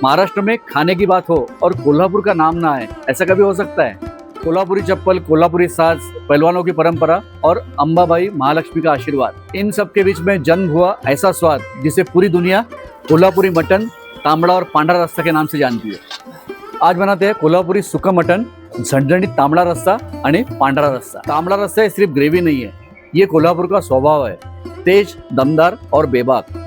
महाराष्ट्र में खाने की बात हो और कोल्हापुर का नाम ना आए, ऐसा कभी हो सकता है? कोल्हापुरी चप्पल, कोल्हापुरी साज, पहलवानों की परंपरा और अंबाबाई महालक्ष्मी का आशीर्वाद, इन सब के बीच में जन्म हुआ ऐसा स्वाद जिसे पूरी दुनिया कोल्हापुरी मटन, तांबडा और पांढरा रस्सा के नाम से जानती है। आज बनाते हैं कोल्हापुरी सुक्का मटन, झणझणीत तांबडा रस्सा आणि पांढरा रस्सा। तांबडा रस्सा ये सिर्फ ग्रेवी नहीं है, ये कोल्हापुर का स्वभाव है, तेज, दमदार और बेबाक।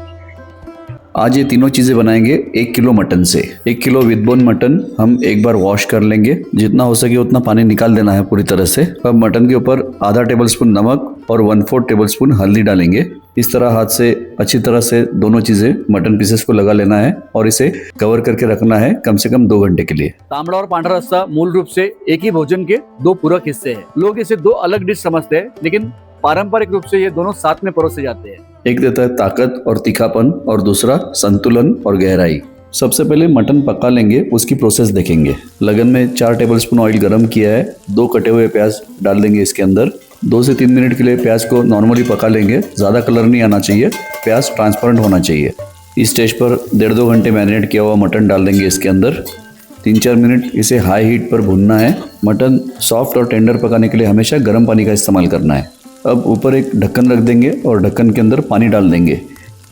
आज ये तीनों चीज़ें बनाएंगे 1 किलो मटन से। 1 किलो विद बोन मटन हम एक बार वॉश कर लेंगे, जितना हो सके उतना पानी निकाल देना है पूरी तरह से। अब मटन के ऊपर आधा टेबलस्पून नमक और 1/4 टेबलस्पून हल्दी डालेंगे। इस तरह हाथ से अच्छी तरह से दोनों चीज़ें मटन पीसेस को लगा लेना है और इसे कवर करके रखना है कम से कम 2 घंटे के लिए। तांबड़ा और पांढरा रस्सा मूल रूप से एक ही भोजन के दो पूरक हिस्से हैं। लोग इसे दो अलग डिश समझते हैं, लेकिन पारंपरिक रूप से ये दोनों साथ में परोसे जाते हैं। एक देता है ताकत और तीखापन और दूसरा संतुलन और गहराई। सबसे पहले मटन पका लेंगे, उसकी प्रोसेस देखेंगे। लगन में 4 टेबलस्पून ऑयल गरम किया है, 2 कटे हुए प्याज डाल देंगे इसके अंदर। 2 से 3 मिनट के लिए प्याज को नॉर्मली पका लेंगे, ज़्यादा कलर नहीं आना चाहिए, प्याज ट्रांसपेरेंट होना चाहिए। इस स्टेज पर 1.5-2 घंटे मैरिनेट किया हुआ मटन डाल देंगे इसके अंदर। 3-4 मिनट इसे हाई हीट पर भूनना है। मटन सॉफ्ट और टेंडर पकाने के लिए हमेशा गर्म पानी का इस्तेमाल करना है। अब ऊपर एक ढक्कन रख देंगे और ढक्कन के अंदर पानी डाल देंगे।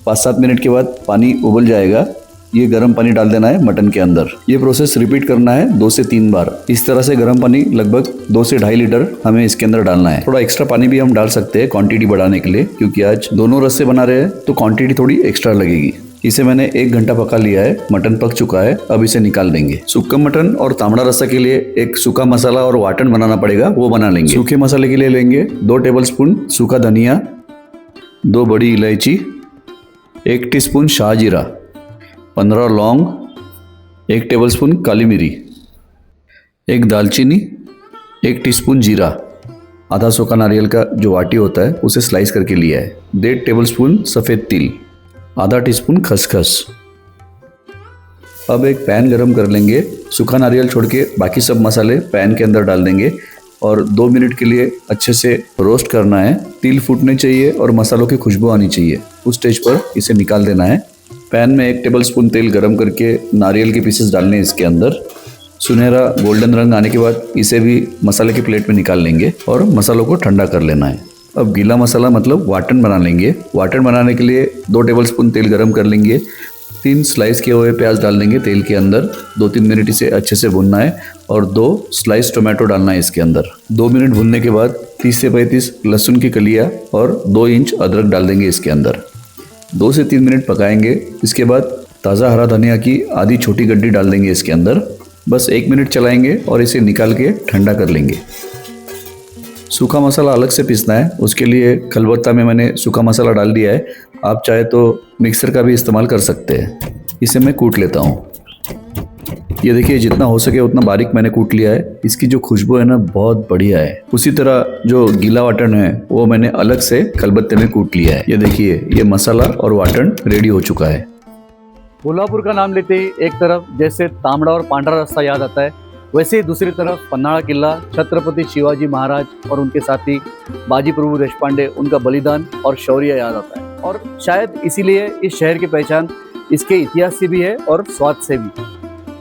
5-7 मिनट के बाद पानी उबल जाएगा, ये गर्म पानी डाल देना है मटन के अंदर। ये प्रोसेस रिपीट करना है 2 से 3 बार। इस तरह से गर्म पानी लगभग 2 से 2.5 लीटर हमें इसके अंदर डालना है। थोड़ा एक्स्ट्रा पानी भी हम डाल सकते हैं क्वांटिटी बढ़ाने के लिए, क्योंकि आज दोनों रस्से बना रहे हैं तो क्वांटिटी थोड़ी एक्स्ट्रा लगेगी। इसे मैंने 1 घंटा पका लिया है, मटन पक चुका है। अब इसे निकाल देंगे। सूखा मटन और तांबड़ा रस्सा के लिए एक सूखा मसाला और वाटन बनाना पड़ेगा, वो बना लेंगे। सूखे मसाले के लिए लेंगे 2 टेबलस्पून सूखा धनिया, 2 बड़ी इलायची, 1 टीस्पून शाहजीरा, 15 लौंग, 1 टेबलस्पून काली मिरी, 1 दालचीनी, 1 टीस्पून जीरा, आधा सूखा नारियल का जो वाटी होता है उसे स्लाइस करके लिया है, 1.5 टेबलस्पून सफ़ेद तिल, आधा टीस्पून खसखस। अब एक पैन गरम कर लेंगे। सूखा नारियल छोड़ के बाकी सब मसाले पैन के अंदर डाल देंगे और 2 मिनट के लिए अच्छे से रोस्ट करना है। तिल फूटने चाहिए और मसालों की खुशबू आनी चाहिए। उस स्टेज पर इसे निकाल देना है। पैन में 1 टेबलस्पून तेल गरम करके नारियल के पीसेस डालने हैं इसके अंदर। सुनहरा गोल्डन रंग आने के बाद इसे भी मसाले की प्लेट में निकाल लेंगे और मसालों को ठंडा कर लेना है। अब गीला मसाला मतलब वाटन बना लेंगे। वाटन बनाने के लिए 2 टेबलस्पून तेल गरम कर लेंगे। 3 स्लाइस किए हुए प्याज डाल देंगे तेल के अंदर। 2-3 मिनट इसे अच्छे से भूनना है और 2 स्लाइस टोमेटो डालना है इसके अंदर। 2 मिनट भूनने के बाद 30 से 35 लहसुन की कलियाँ और 2 इंच अदरक डाल देंगे इसके अंदर। 2 से 3 मिनट पकाएंगे। इसके बाद ताज़ा हरा धनिया की आधी छोटी गड्डी डाल देंगे इसके अंदर। बस 1 मिनट चलाएंगे और इसे निकाल के ठंडा कर लेंगे। सूखा मसाला अलग से पीसना है, उसके लिए खलबत्ता में मैंने सूखा मसाला डाल दिया है। आप चाहे तो मिक्सर का भी इस्तेमाल कर सकते हैं। इसे मैं कूट लेता हूँ। ये देखिए, जितना हो सके उतना बारीक मैंने कूट लिया है। इसकी जो खुशबू है ना, बहुत बढ़िया है। उसी तरह जो गीला वाटन है वो मैंने अलग से खलबत्ते में कूट लिया है। ये देखिए, ये मसाला और वाटन रेडी हो चुका है। कोल्हापुर का नाम लेते ही एक तरफ जैसे तांबड़ा और पांढरा रस्सा याद आता है, वैसे ही दूसरी तरफ पन्हाड़ा किला, छत्रपति शिवाजी महाराज और उनके साथी बाजी प्रभु देशपांडे, उनका बलिदान और शौर्य याद आता है। और शायद इसीलिए इस शहर की पहचान इसके इतिहास से भी है और स्वाद से भी।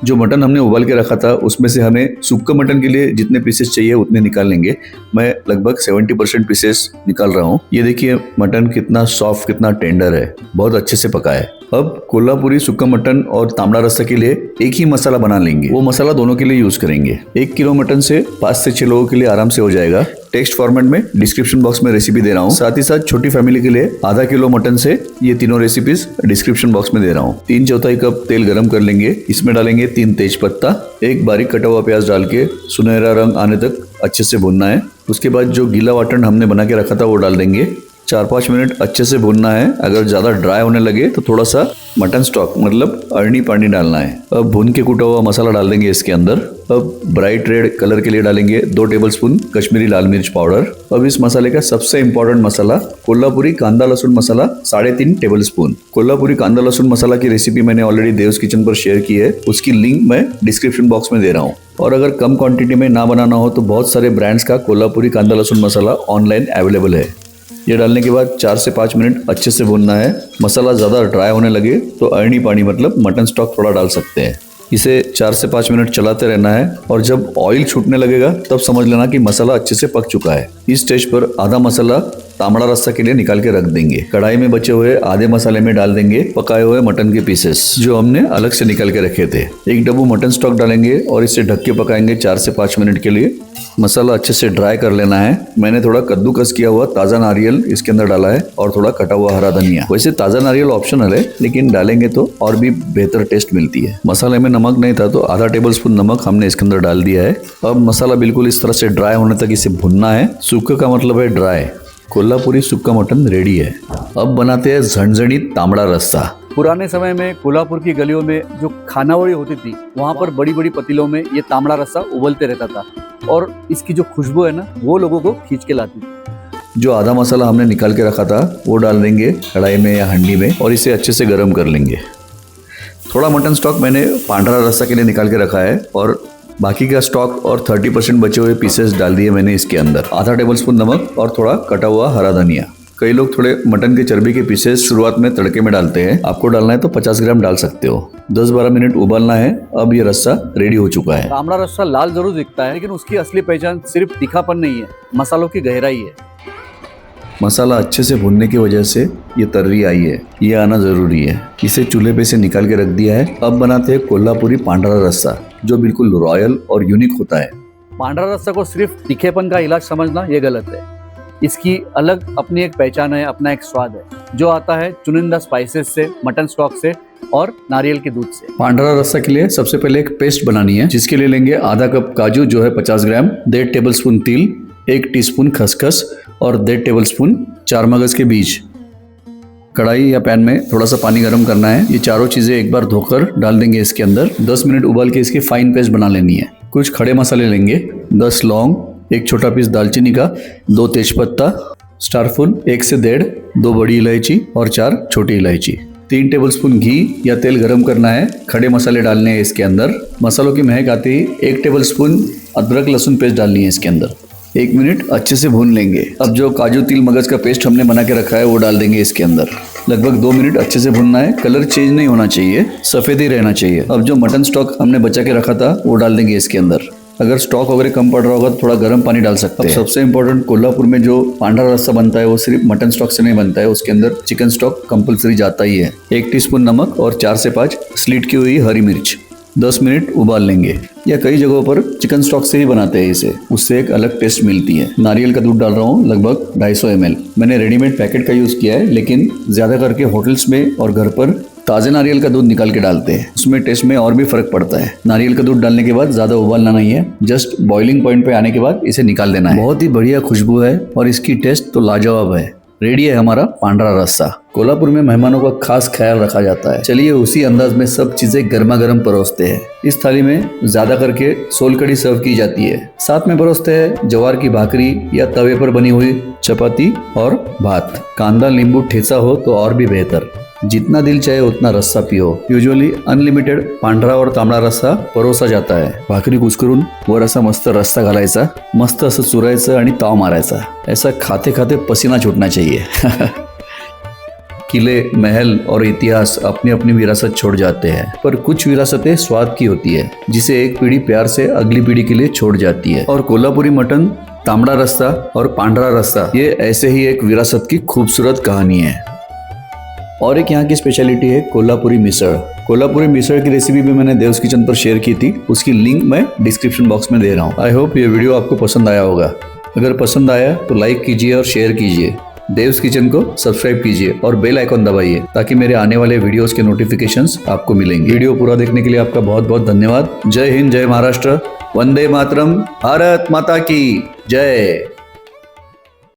जो मटन हमने उबाल के रखा था उसमें से हमें सूखा मटन के लिए जितने पीसेस चाहिए उतने निकाल लेंगे। मैं लगभग 70% पीसेस निकाल रहा हूँ। ये देखिए मटन कितना सॉफ्ट, कितना टेंडर है, बहुत अच्छे से पका है। अब कोल्हापुरी सूखा मटन और तांबड़ा रस्सा के लिए एक ही मसाला बना लेंगे। वो मसाला दोनों के लिए यूज करेंगे। 1 किलो मटन से 5 से 6 लोगों के लिए आराम से हो जाएगा। टेक्स्ट फॉर्मेट में डिस्क्रिप्शन बॉक्स में रेसिपी दे रहा हूँ। साथ ही साथ छोटी फैमिली के लिए आधा किलो मटन से ये तीनों रेसिपीज डिस्क्रिप्शन बॉक्स में दे रहा हूँ। 3/4 कप तेल गरम कर लेंगे। इसमें डालेंगे 3 तेज पत्ता, 1 बारीक कटा हुआ प्याज डाल के सुनहरा रंग आने तक अच्छे से भूनना है। उसके बाद जो गीला वाटन हमने बना के रखा था वो डाल देंगे। 4-5 मिनट अच्छे से भूनना है। अगर ज़्यादा ड्राई होने लगे तो थोड़ा सा मटन स्टॉक मतलब अरणी पानी डालना है। अब भून के कूटा हुआ मसाला डाल देंगे इसके अंदर। अब ब्राइट रेड कलर के लिए डालेंगे 2 टेबलस्पून कश्मीरी लाल मिर्च पाउडर। अब इस मसाले का सबसे इम्पोर्टेंट मसाला कोल्हापुरी कांदा लहसुन मसाला 3.5 टेबलस्पून। कोल्हापुरी कांदा लहसुन मसाला की रेसिपी मैंने ऑलरेडी देव्स किचन पर शेयर की है, उसकी लिंक मैं डिस्क्रिप्शन बॉक्स में दे रहा हूँ। और अगर कम क्वांटिटी में ना बनाना हो तो बहुत सारे ब्रांड्स का कोल्हापुरी कांदा लहसुन मसाला ऑनलाइन अवेलेबल है। ये डालने के बाद 4 से 5 मिनट अच्छे से भूनना है। मसाला ज़्यादा ड्राई होने लगे तो अरणी पानी मतलब मटन स्टॉक थोड़ा डाल सकते हैं। इसे 4 से 5 मिनट चलाते रहना है और जब ऑयल छूटने लगेगा तब समझ लेना कि मसाला अच्छे से पक चुका है। इस स्टेज पर आधा मसाला तांबड़ा रस्सा के लिए निकाल के रख देंगे। कढ़ाई में बचे हुए आधे मसाले में डाल देंगे पकाए हुए मटन के पीसेस जो हमने अलग से निकाल के रखे थे। एक डब्बू मटन स्टॉक डालेंगे और इसे ढक के पकाएंगे 4 से 5 मिनट के लिए। मसाला अच्छे से ड्राई कर लेना है। मैंने थोड़ा कद्दूकस किया हुआ ताज़ा नारियल इसके अंदर डाला है और थोड़ा कटा हुआ हरा धनिया। वैसे ताज़ा नारियल ऑप्शनल है लेकिन डालेंगे तो और भी बेहतर टेस्ट मिलती है। मसाले में नमक नहीं था तो आधा टेबल स्पून नमक हमने इसके अंदर डाल दिया है। अब मसाला बिल्कुल इस तरह से ड्राई होने तक इसे भुनना है। सूखा का मतलब है ड्राई। कोल्हापुरी सुक्का मटन रेडी है। अब बनाते हैं झणझणीत तांबड़ा रस्सा। पुराने समय में कोल्हापुर की गलियों में जो खानावड़ी होती थी वहाँ पर बड़ी बड़ी पतीलों में ये तांबड़ा रस्सा उबलते रहता था और इसकी जो खुशबू है ना वो लोगों को खींच के लाती थी। जो आधा मसाला हमने निकाल के रखा था वो डाल देंगे कढ़ाई में या हंडी में और इसे अच्छे से गर्म कर लेंगे। थोड़ा मटन स्टॉक मैंने पांढरा रस्सा के लिए निकाल के रखा है और बाकी का स्टॉक और 30% बचे हुए पीसेस डाल दिए मैंने इसके अंदर। आधा टेबल स्पून नमक और थोड़ा कटा हुआ हरा धनिया। कई लोग थोड़े मटन के चर्बी के पीसेस शुरुआत में तड़के में डालते हैं। आपको डालना है तो 50 ग्राम डाल सकते हो। 10-12 मिनट उबालना है। अब ये रस्सा रेडी हो चुका है। तांबड़ा रस्सा लाल जरूर दिखता है लेकिन उसकी असली पहचान सिर्फ तीखापन नहीं है, मसालों की गहराई है। मसाला अच्छे से भुनने की वजह से ये तर्री आई है। ये आना जरूरी है। इसे चूल्हे पे से निकाल के रख दिया है। अब बनाते हैं कोल्हापुरी पांढरा रस्सा जो बिल्कुल रॉयल और यूनिक होता है। पांढरा रस्सा को सिर्फ तीखेपन का इलाज समझना ये गलत है। इसकी अलग अपनी एक पहचान है, अपना एक स्वाद है जो आता है चुनिंदा स्पाइसेस से, मटन स्टॉक से और नारियल के दूध से। पांढरा रस्सा के लिए सबसे पहले एक पेस्ट बनानी है जिसके लिए लेंगे आधा कप काजू जो है 50 ग्राम, 1.5 टेबल स्पून तिल, 1 टीस्पून खसखस और 1.5 टेबल स्पून चार मगज के बीज। कढ़ाई या पैन में थोड़ा सा पानी गर्म करना है। ये चारों चीजें एक बार धोकर डाल देंगे इसके अंदर। 10 मिनट उबाल के इसकी फाइन पेस्ट बना लेनी है। कुछ खड़े मसाले लेंगे, 10 लौंग, 1 छोटा पीस दालचीनी का, 2 तेजपत्ता, स्टारफुल 1 से 1.5, 2 बड़ी इलायची और 4 छोटी इलायची। 3 टेबलस्पून घी या तेल गरम करना है। खड़े मसाले डालने हैं इसके अंदर। मसालों की महक आती ही 1 टेबलस्पून अदरक लहसुन पेस्ट डालनी है इसके अंदर। 1 मिनट अच्छे से भून लेंगे। अब जो काजू तिल मगज का पेस्ट हमने बना के रखा है वो डाल देंगे इसके अंदर। लगभग 2 मिनट अच्छे से भूनना है। कलर चेंज नहीं होना चाहिए, सफेद ही रहना चाहिए। अब जो मटन स्टॉक हमने बचा के रखा था वो डाल देंगे इसके अंदर। अगर स्टॉक वगैरह कम पड़ रहा होगा तो थोड़ा गर्म पानी डाल सकते हैं। सबसे इंपॉर्टेंट, कोल्हापुर में जो पांढरा रस्सा बनता है वो सिर्फ मटन स्टॉक से नहीं बनता है, उसके अंदर चिकन स्टॉक कंपलसरी जाता ही है। 1 टीस्पून नमक और 4 से 5 स्लिट की हुई हरी मिर्च। 10 मिनट उबाल लेंगे। या कई जगहों पर चिकन स्टॉक से ही बनाते हैं इसे, उससे एक अलग टेस्ट मिलती है। नारियल का दूध डाल रहा हूँ लगभग 250 ml। मैंने रेडीमेड पैकेट का यूज किया है लेकिन ज्यादा करके होटल्स में और घर पर ताजे नारियल का दूध निकाल के डालते हैं, उसमें टेस्ट में और भी फर्क पड़ता है। नारियल का दूध डालने के बाद ज्यादा उबालना नहीं है, जस्ट बॉइलिंग पॉइंट पे आने के बाद इसे निकाल देना है। बहुत ही बढ़िया खुशबू है और इसकी टेस्ट तो लाजवाब है। रेडी है हमारा पांढरा रस्सा। कोल्हापुर में मेहमानों का खास ख्याल रखा जाता है। चलिए उसी अंदाज में सब चीजें गर्मा गर्म परोसते हैं। इस थाली में ज्यादा करके सोल कढ़ी सर्व की जाती है। साथ में परोसते हैं जवार की भाकरी या तवे पर बनी हुई चपाती और भात। कांदा नींबू ठेचा हो तो और भी बेहतर। जितना दिल चाहे उतना रस्सा पियो। यूजुअली अनलिमिटेड पांढरा और तांबडा रस्सा परोसा जाता है। भाकरी कुस्करून वर असा मस्त रस्सा घालायचा, मस्त असं चुरायचं आणि ताव मारायचा। ऐसा खाते खाते पसीना छूटना चाहिए। किले, महल और इतिहास अपनी अपनी विरासत छोड़ जाते हैं, पर कुछ विरासतें स्वाद की होती है जिसे एक पीढ़ी प्यार से अगली पीढ़ी के लिए छोड़ जाती है। और कोल्हापुरी मटन, तांबडा रस्सा और पांढरा रस्सा ये ऐसे ही एक विरासत की खूबसूरत कहानी है। और एक यहाँ की स्पेशलिटी है कोल्हापुरी मिसळ। कोल्हापुरी मिसळ की रेसिपी भी मैंने देव्स किचन पर शेयर की थी, उसकी लिंक मैं डिस्क्रिप्शन बॉक्स में दे रहा हूँ। आई होप ये वीडियो आपको पसंद आया होगा। अगर पसंद आया तो लाइक कीजिए और शेयर कीजिए। देव्स किचन को सब्सक्राइब कीजिए और बेल आइकॉन दबाइए ताकि मेरे आने वाले वीडियोस के नोटिफिकेशंस आपको मिलेंगे। वीडियो पूरा देखने के लिए आपका बहुत बहुत धन्यवाद। जय हिंद, जय महाराष्ट्र, वंदे मातरम, भारत माता की जय।